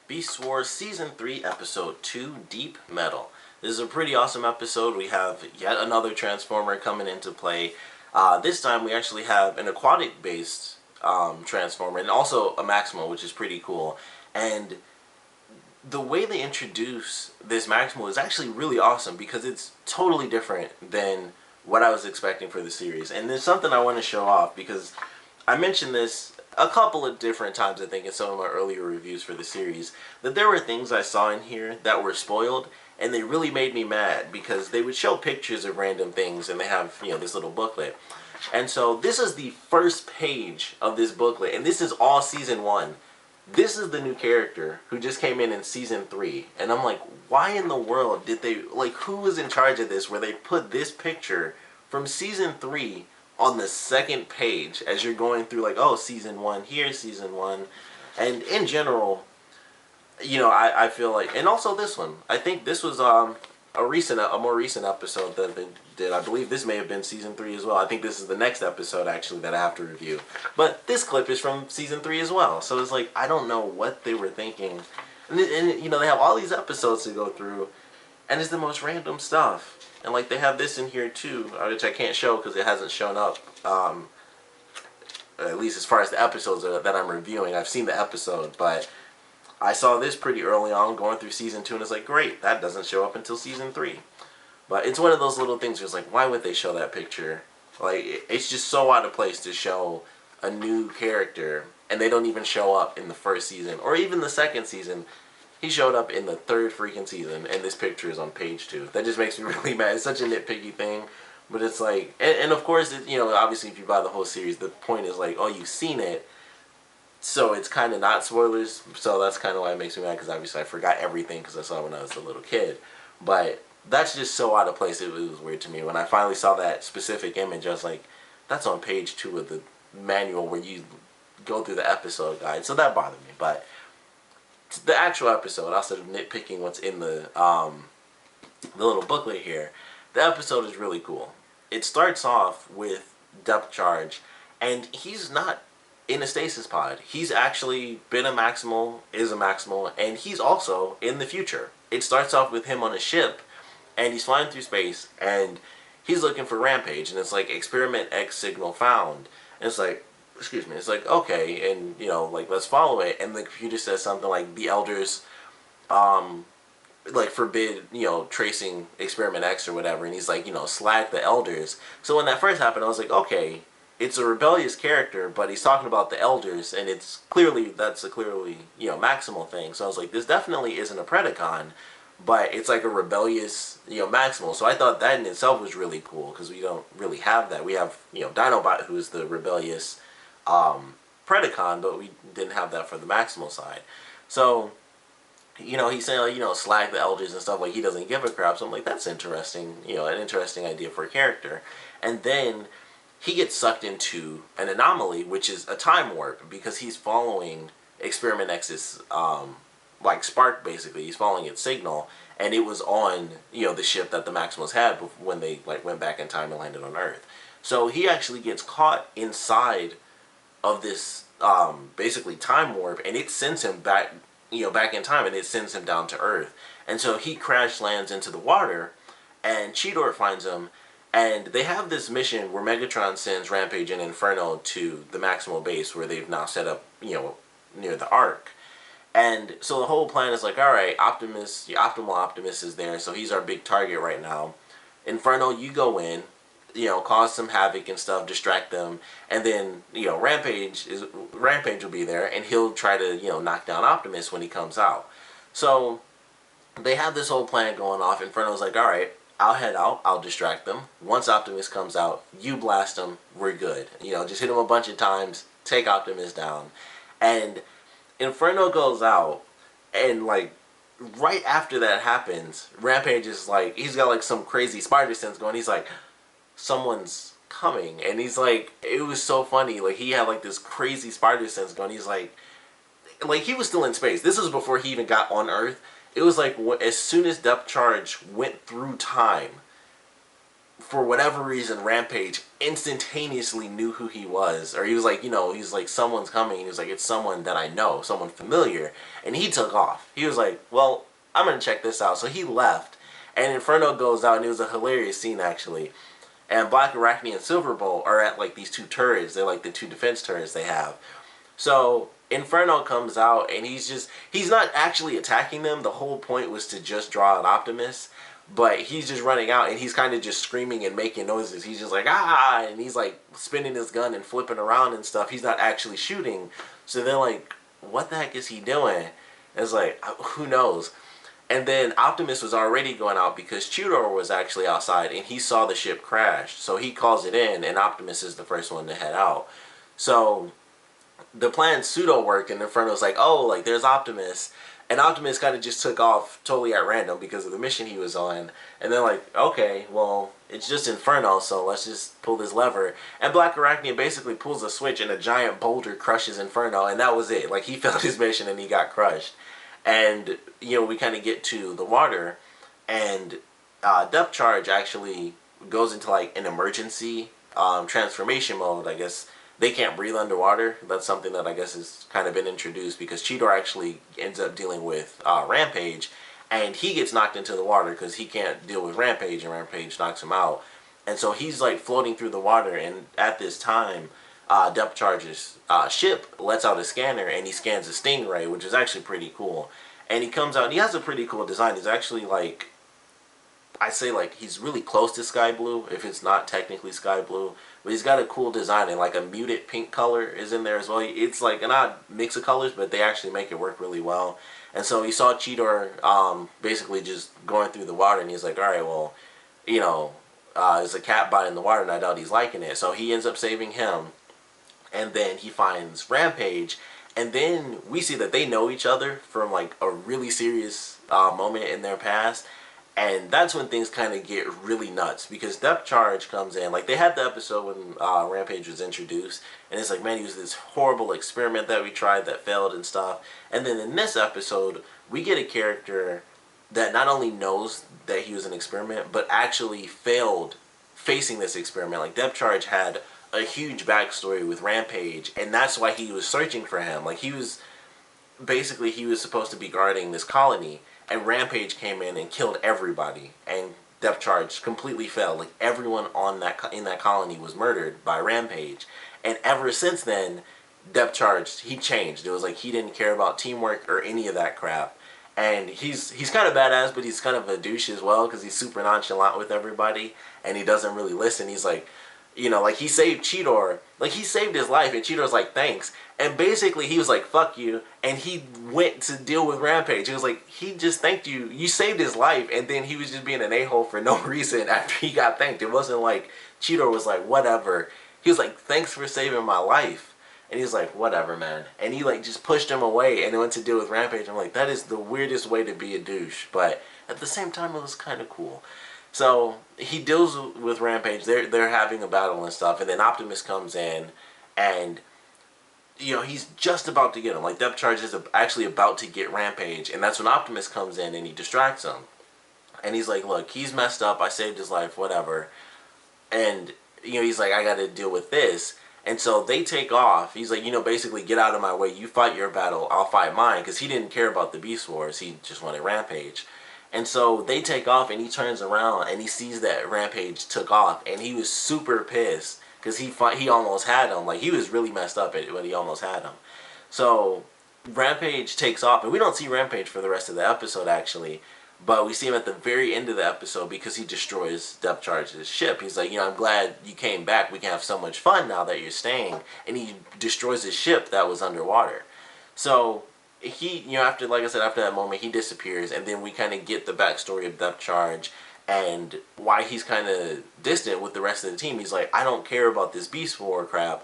Beast Wars Season 3, Episode 2, Deep Metal. This is a pretty awesome episode. We have yet another Transformer coming into play. This time we actually have an aquatic-based Transformer and also a Maximal, which is pretty cool. And the way they introduce this Maximal is actually really awesome because it's totally different than what I was expecting for the series. And there's something I want to show off because I mentioned this a couple of different times, I think, in some of my earlier reviews for the series, that there were things I saw in here that were spoiled, and they really made me mad because they would show pictures of random things, and they have, you know, this little booklet. And so this is the first page of this booklet, and this is all Season 1. This is the new character who just came in Season 3, and I'm like, why in the world did they, like, who was in charge of this where they put this picture from Season 3 on the second page as you're going through, like, oh, Season 1, here's Season 1. And in general, you know, I feel like, and also this one, I think this was a more recent episode that they did. I believe this may have been Season 3 as well. I think this is the next episode, actually, that I have to review. But this clip is from Season 3 as well. So it's like, I don't know what they were thinking. And you know, they have all these episodes to go through, and it's the most random stuff. And like they have this in here too, which I can't show because it hasn't shown up, at least as far as the episodes that I'm reviewing. I've seen the episode, but I saw this pretty early on going through Season 2, and it's like, great, that doesn't show up until Season 3. But it's one of those little things where it's like, why would they show that picture? Like, it's just so out of place to show a new character, and they don't even show up in the first season, or even the second season. He showed up in the third freaking season, and this picture is on page 2. That just makes me really mad. It's such a nitpicky thing, but it's like, and of course, you know, obviously if you buy the whole series, the point is like, oh, you've seen it, so it's kind of not spoilers, so that's kind of why it makes me mad, because obviously I forgot everything because I saw it when I was a little kid. But that's just so out of place, it was weird to me. When I finally saw that specific image, I was like, that's on page 2 of the manual where you go through the episode guide, so that bothered me. But the actual episode, outside of nitpicking what's in the little booklet here, the episode is really cool. It starts off with Depth Charge, and he's not in a stasis pod. He's actually been a Maximal, is a Maximal, and he's also in the future. It starts off with him on a ship, and he's flying through space, and he's looking for Rampage, and it's like, Experiment X signal found. And it's like, excuse me, it's like, okay, and, you know, like, let's follow it. And the computer says something like, the elders, like, forbid, you know, tracing Experiment X or whatever. And he's like, you know, slag the elders. So when that first happened, I was like, okay, it's a rebellious character, but he's talking about the elders, and it's clearly, that's a clearly, you know, Maximal thing. So I was like, this definitely isn't a Predacon, but it's like a rebellious, you know, Maximal. So I thought that in itself was really cool, because we don't really have that. We have, you know, Dinobot, who is the rebellious Predacon, but we didn't have that for the Maximal side. So, you know, he's saying, like, you know, slag the elders and stuff, like he doesn't give a crap. So I'm like, that's interesting, you know, an interesting idea for a character. And then he gets sucked into an anomaly, which is a time warp, because he's following Experiment X's, like, spark, basically. He's following its signal, and it was on, you know, the ship that the Maximals had when they, like, went back in time and landed on Earth. So he actually gets caught inside of this basically time warp, and it sends him back, you know, back in time, and it sends him down to Earth. And so he crash lands into the water, and Cheetor finds him, and they have this mission where Megatron sends Rampage and Inferno to the Maximal base, where they've now set up, you know, near the Ark. And so the whole plan is like, alright, Optimus, the Optimal Optimus is there, so he's our big target right now. Inferno, you go in, you know, cause some havoc and stuff, distract them, and then, you know, Rampage will be there, and he'll try to, you know, knock down Optimus when he comes out. So they have this whole plan going off. Inferno's like, alright, I'll head out, I'll distract them. Once Optimus comes out, you blast him, we're good. You know, just hit him a bunch of times, take Optimus down. And Inferno goes out, and, like, right after that happens, Rampage is like, he's got, like, some crazy spider sense going. He's like, someone's coming. And he's like, it was so funny. Like, he had, like, this crazy spider sense going. He's like, he was still in space. This was before he even got on Earth. It was like, as soon as Depth Charge went through time, for whatever reason, Rampage instantaneously knew who he was. Or he was like, he's like, someone's coming. He was like, it's someone that I know, someone familiar. And he took off. He was like, well, I'm going to check this out. So he left. And Inferno goes out, and it was a hilarious scene, actually. And Black Arachne and Silver Bolt are at, like, these two turrets. They're, like, the two defense turrets they have. So Inferno comes out, and he's not actually attacking them. The whole point was to just draw an Optimus. But he's just running out, and he's kind of just screaming and making noises. He's just like, ah! And he's, like, spinning his gun and flipping around and stuff. He's not actually shooting. So they're like, what the heck is he doing? And it's like, who knows? And then Optimus was already going out because Chudor was actually outside, and he saw the ship crash. So he calls it in, and Optimus is the first one to head out. So the plan pseudo worked, and Inferno's like, oh, like, there's Optimus. And Optimus kind of just took off totally at random because of the mission he was on. And they're like, okay, well, it's just Inferno, so let's just pull this lever. And Black Arachne basically pulls a switch, and a giant boulder crushes Inferno, and that was it. Like, he failed his mission, and he got crushed. And, we kind of get to the water, and Depth Charge actually goes into, like, an emergency transformation mode, I guess. They can't breathe underwater. That's something that I guess has kind of been introduced because Cheetor actually ends up dealing with Rampage, and he gets knocked into the water because he can't deal with Rampage, and Rampage knocks him out. And so he's like floating through the water, and at this time, Depth Charge's ship lets out a scanner, and he scans a Stingray, which is actually pretty cool. And he comes out, and he has a pretty cool design. He's actually like, I say like he's really close to sky blue, if it's not technically sky blue. But he's got a cool design, and like a muted pink color is in there as well. It's like an odd mix of colors, but they actually make it work really well. And so he saw Cheetor basically just going through the water, and he's like, alright, well, there's a cat bite in the water, and I doubt he's liking it. So he ends up saving him, and then he finds Rampage, and then we see that they know each other from like a really serious moment in their past. And that's when things kind of get really nuts, because Depth Charge comes in. Like, they had the episode when Rampage was introduced, and it's like, man, he was this horrible experiment that we tried that failed and stuff. And then in this episode, we get a character that not only knows that he was an experiment, but actually failed facing this experiment. Like, Depth Charge had a huge backstory with Rampage, and that's why he was searching for him. Like, he was supposed to be guarding this colony, and Rampage came in and killed everybody, and Depth Charge completely failed. Like, everyone in that colony was murdered by Rampage. And ever since then, Depth Charge, he changed. It was like he didn't care about teamwork or any of that crap. And he's kind of badass, but he's kind of a douche as well, because he's super nonchalant with everybody, and he doesn't really listen. He's like, like, he saved Cheetor. Like, he saved his life, and Cheetor's like, thanks. And basically, he was like, fuck you, and he went to deal with Rampage. He was like, he just thanked you. You saved his life, and then he was just being an a-hole for no reason after he got thanked. It wasn't like Cheetor was like, whatever. He was like, thanks for saving my life. And he was like, whatever, man. And he, like, just pushed him away and went to deal with Rampage. I'm like, that is the weirdest way to be a douche. But at the same time, it was kind of cool. So he deals with Rampage. They're having a battle and stuff. And then Optimus comes in, and he's just about to get him. Like, Depth Charge is actually about to get Rampage, and that's when Optimus comes in and he distracts him. And he's like, look, he's messed up. I saved his life, whatever. And, he's like, I got to deal with this. And so they take off. He's like, basically, get out of my way. You fight your battle. I'll fight mine. Because he didn't care about the Beast Wars. He just wanted Rampage. And so they take off, and he turns around, and he sees that Rampage took off. And he was super pissed, because he almost had him. Like, he was really messed up when he almost had him. So Rampage takes off, and we don't see Rampage for the rest of the episode, actually. But we see him at the very end of the episode because he destroys Depth Charge's ship. He's like, I'm glad you came back. We can have so much fun now that you're staying. And he destroys his ship that was underwater. So he, after, like I said, after that moment, he disappears. And then we kind of get the backstory of Depth Charge and why he's kind of distant with the rest of the team. He's like, I don't care about this Beast War crap.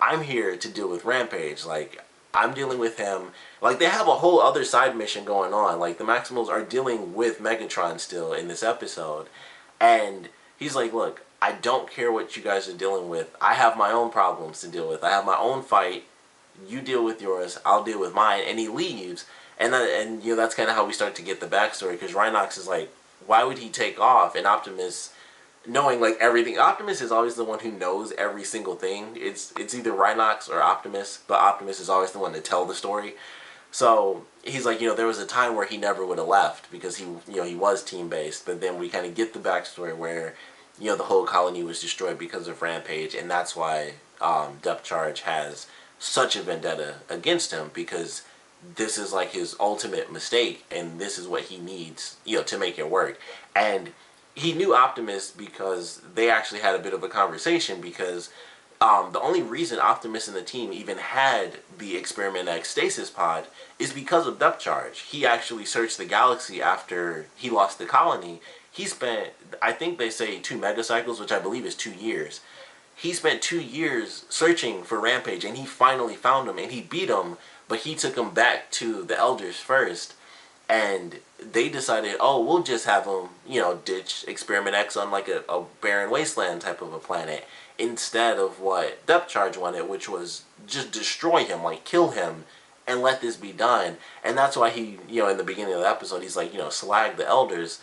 I'm here to deal with Rampage. Like, I'm dealing with him. Like, they have a whole other side mission going on. Like, the Maximals are dealing with Megatron still in this episode. And he's like, look, I don't care what you guys are dealing with. I have my own problems to deal with. I have my own fight. You deal with yours. I'll deal with mine. And he leaves. And that's kind of how we start to get the backstory. Because Rhinox is like, why would he take off? And Optimus knowing like everything. Optimus is always the one who knows every single thing. It's either Rhinox or Optimus, but Optimus is always the one to tell the story. So he's like, there was a time where he never would have left because he was team based, but then we kind of get the backstory where, the whole colony was destroyed because of Rampage, and that's why Depth Charge has such a vendetta against him, because this is like his ultimate mistake, and this is what he needs, to make it work. And he knew Optimus because they actually had a bit of a conversation, because the only reason Optimus and the team even had the Experiment X stasis pod is because of Depth Charge. He actually searched the galaxy after he lost the colony. He spent, I think they say 2 megacycles, which I believe is 2 years. He spent 2 years searching for Rampage, and he finally found him, and he beat him, but he took him back to the Elders first, and they decided, oh, we'll just have him, ditch Experiment X on like a barren wasteland type of a planet, instead of what Depth Charge wanted, which was just destroy him, like kill him, and let this be done. And that's why he, in the beginning of the episode, he's like, slag the Elders.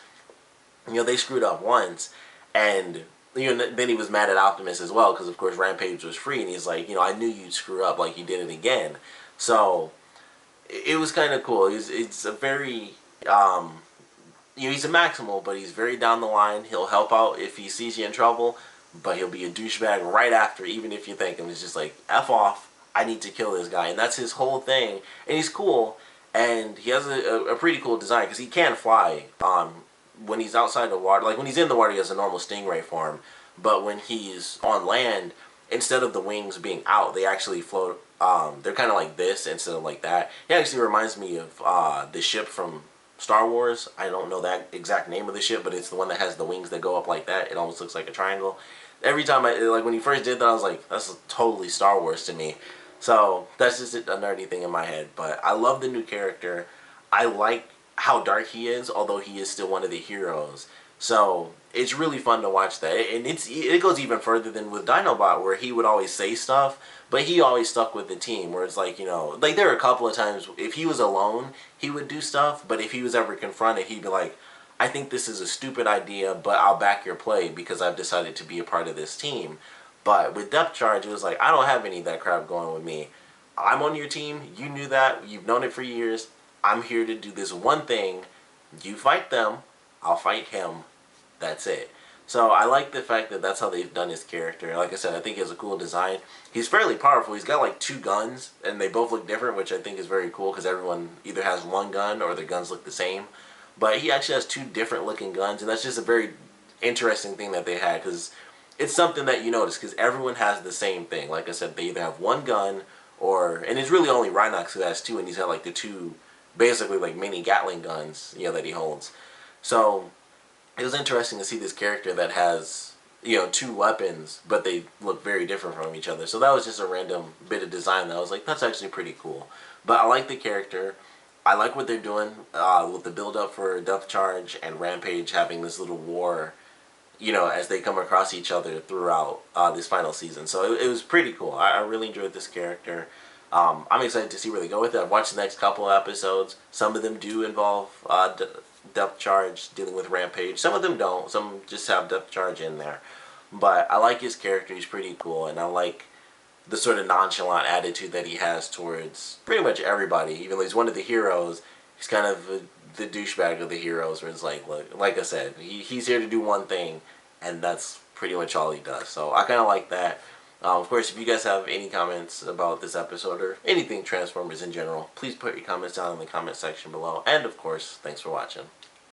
They screwed up once, and then he was mad at Optimus as well, because of course Rampage was free, and he's like, I knew you'd screw up, like you did it again. So it was kind of cool. It's a very, he's a Maximal, but he's very down the line. He'll help out if he sees you in trouble, but he'll be a douchebag right after, even if you thank him. It's just like, F off, I need to kill this guy. And that's his whole thing. And he's cool, and he has a pretty cool design, because he can fly. When he's outside the water, like when he's in the water, he has a normal stingray form, but when he's on land, instead of the wings being out, they actually float. They're kind of like this instead of like that. It actually reminds me of the ship from Star Wars. I don't know that exact name of the ship, but it's the one that has the wings that go up like that. It almost looks like a triangle. Every time when he first did that, I was like, that's totally Star Wars to me. So that's just a nerdy thing in my head. But I love the new character. I like how dark he is, although he is still one of the heroes. So it's really fun to watch that. And it goes even further than with Dinobot, where he would always say stuff, but he always stuck with the team, where it's like, like there are a couple of times if he was alone, he would do stuff, but if he was ever confronted, he'd be like, I think this is a stupid idea, but I'll back your play because I've decided to be a part of this team. But with Depth Charge, it was like, I don't have any of that crap going with me. I'm on your team. You knew that. You've known it for years. I'm here to do this one thing. You fight them, I'll fight him. That's it. So I like the fact that that's how they've done his character. Like I said, I think he has a cool design. He's fairly powerful. He's got like 2 guns, and they both look different, which I think is very cool, because everyone either has one gun or their guns look the same. But he actually has 2 different looking guns, and that's just a very interesting thing that they had, because it's something that you notice, because everyone has the same thing. Like I said, they either have one gun, and it's really only Rhinox who has 2, and he's got like the 2 basically like mini Gatling guns, that he holds. So it was interesting to see this character that has, 2 weapons, but they look very different from each other. So that was just a random bit of design that I was like, that's actually pretty cool. But I like the character. I like what they're doing with the build up for Depth Charge and Rampage having this little war, as they come across each other throughout this final season. So it was pretty cool. I really enjoyed this character. I'm excited to see where they go with it. I've watched the next couple of episodes. Some of them do involve Depth Charge dealing with Rampage. Some of them don't. Some just have Depth Charge in there. But I like his character. He's pretty cool. And I like the sort of nonchalant attitude that he has towards pretty much everybody. Even though he's one of the heroes, he's kind of the douchebag of the heroes, where it's like, look, like I said, he's here to do one thing, and that's pretty much all he does. So I kind of like that. Of course, if you guys have any comments about this episode or anything Transformers in general, please put your comments down in the comment section below. And of course, thanks for watching.